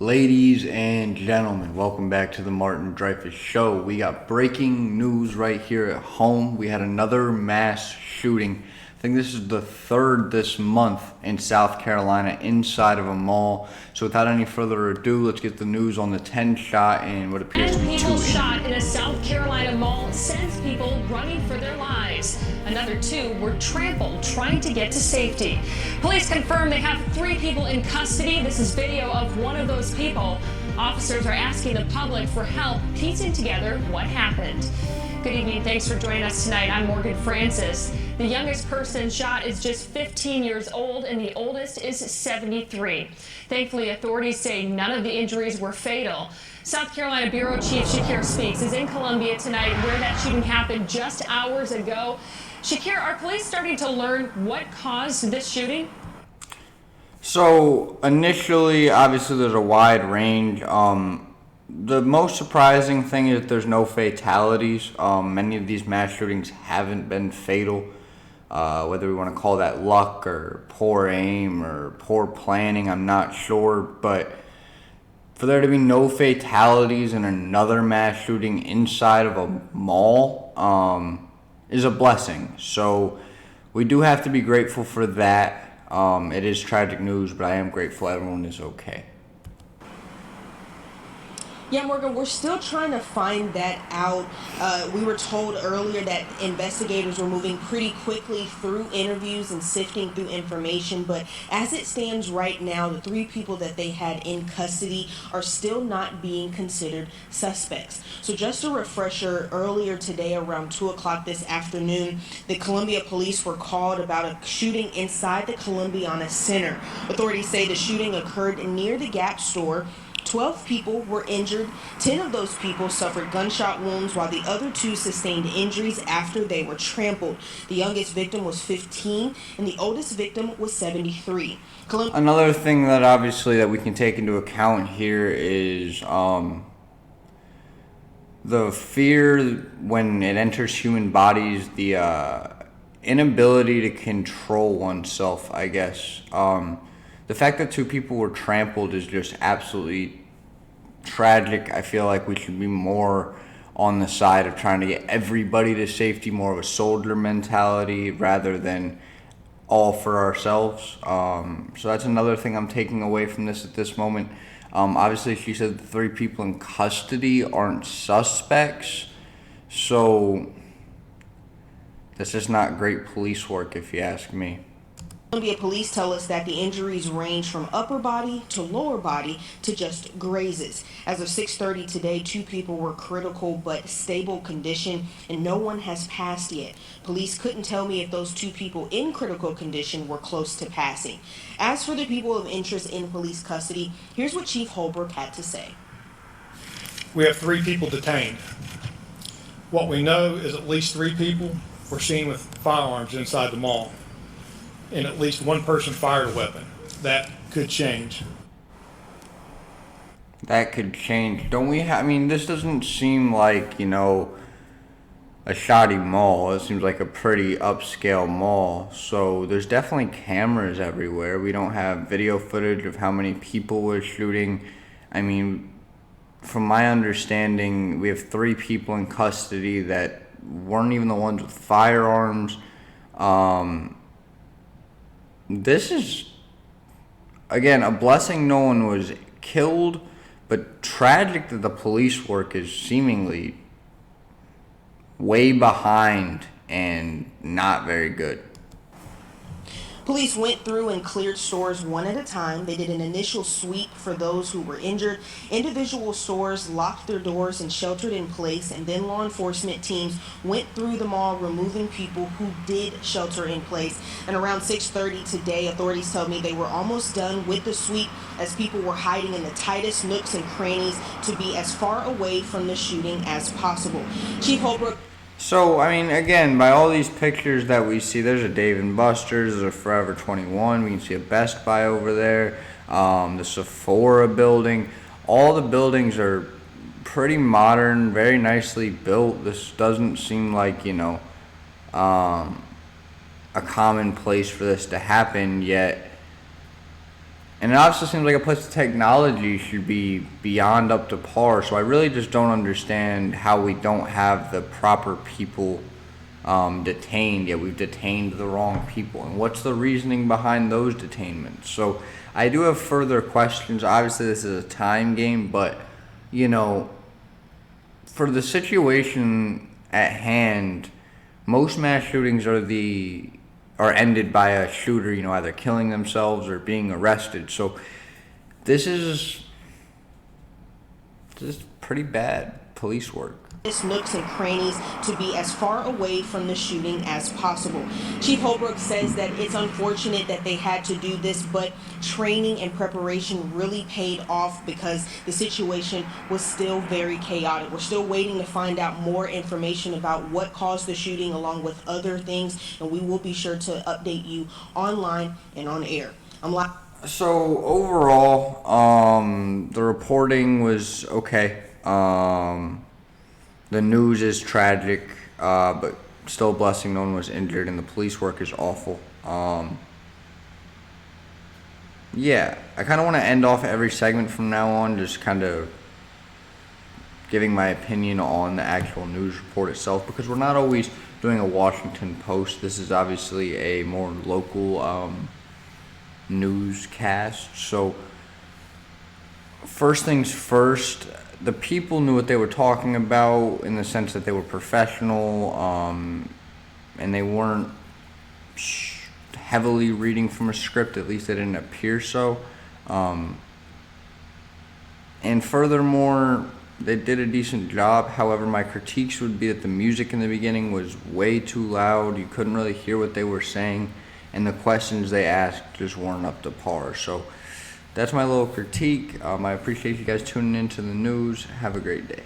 Ladies and gentlemen, welcome back to the Martin Dreyfuss Show. We got breaking news right here at home. We had another mass shooting. I think this is the third this month in South Carolina inside of a mall. So without any further ado, let's get the news on the 10 shot and what appears to be 2 people shot in a South Carolina mall sends people running for their lives. Another 2 were trampled trying to get to safety. Police confirm they have 3 people in custody. This is video of one of those people. Officers are asking the public for help piecing together what happened. Good evening. Thanks for joining us tonight. I'm Morgan Francis. The youngest person shot is just 15 years old and the oldest is 73. Thankfully, authorities say none of the injuries were fatal. South Carolina Bureau Chief Shakir Speaks is in Columbia tonight where that shooting happened just hours ago. Shakir, are police starting to learn what caused this shooting? So initially, obviously there's a wide range. The most surprising thing is that there's no fatalities. Many of these mass shootings haven't been fatal. Whether we want to call that luck or poor aim or poor planning, I'm not sure. But for there to be no fatalities in another mass shooting inside of a mall is a blessing. So we do have to be grateful for that. It is tragic news, but I am grateful everyone is okay. Yeah, Morgan, we're still trying to find that out. We were told earlier that investigators were moving pretty quickly through interviews and sifting through information, but as it stands right now, the 3 people that they had in custody are still not being considered suspects. So just a refresher, earlier today around 2 o'clock this afternoon, the Columbia police were called about a shooting inside the Columbiana Center. Authorities say the shooting occurred near the Gap store. 12 people were injured. 10 of those people suffered gunshot wounds, while the other 2 sustained injuries after they were trampled. The youngest victim was 15, and the oldest victim was 73. Another thing that obviously that we can take into account here is the fear when it enters human bodies, the inability to control oneself, I guess. The fact that 2 people were trampled is just absolutely tragic. I feel like we should be more on the side of trying to get everybody to safety, more of a soldier mentality rather than all for ourselves. So that's another thing I'm taking away from this at this moment. Obviously, she said the 3 people in custody aren't suspects. So that's just not great police work, if you ask me. Columbia police tell us that the injuries range from upper body to lower body to just grazes. As of 6:30 today, 2 people were critical but stable condition, and no one has passed yet. Police couldn't tell me if those 2 people in critical condition were close to passing. As for the people of interest in police custody, here's what Chief Holbrook had to say. We have 3 people detained. What we know is at least 3 people were seen with firearms inside the mall, and at least 1 person fired a weapon. That could change. That could change. Don't we I mean, this doesn't seem like, a shoddy mall. It seems like a pretty upscale mall. So there's definitely cameras everywhere. We don't have video footage of how many people were shooting. I mean, from my understanding, we have 3 people in custody that weren't even the ones with firearms. This is, again, a blessing no one was killed, but tragic that the police work is seemingly way behind and not very good. Police went through and cleared stores one at a time. They did an initial sweep for those who were injured. Individual stores locked their doors and sheltered in place, and then law enforcement teams went through the mall, removing people who did shelter in place. And around 6:30 today, authorities tell me they were almost done with the sweep as people were hiding in the tightest nooks and crannies to be as far away from the shooting as possible. Chief Holbrook. So, I mean, again, by all these pictures that we see, there's a Dave & Buster's, there's a Forever 21, we can see a Best Buy over there, the Sephora building. All the buildings are pretty modern, very nicely built. This doesn't seem like, a common place for this to happen, yet And it also seems like a place of technology should be beyond up to par. So I really just don't understand how we don't have the proper people detained, yet we've detained the wrong people. And what's the reasoning behind those detainments? So I do have further questions. Obviously, this is a time game, but, you know, for the situation at hand, most mass shootings are ended by a shooter, you know, either killing themselves or being arrested. So this is pretty bad police work. Nooks and crannies to be as far away from the shooting as possible. Chief Holbrook says that it's unfortunate that they had to do this, but training and preparation really paid off because the situation was still very chaotic. We're still waiting to find out more information about what caused the shooting along with other things, and we will be sure to update you online and on air. So overall, the reporting was okay. The news is tragic, but still a blessing no one was injured, and the police work is awful. Yeah, I kind of want to end off every segment from now on just kind of giving my opinion on the actual news report itself, because we're not always doing a Washington Post. This is obviously a more local newscast. So first things first, the people knew what they were talking about in the sense that they were professional, and they weren't heavily reading from a script. At least they didn't appear so. And furthermore, they did a decent job. However, my critiques would be that the music in the beginning was way too loud. You couldn't really hear what they were saying, and the questions they asked just weren't up to par. So that's my little critique. I appreciate you guys tuning into the news. Have a great day.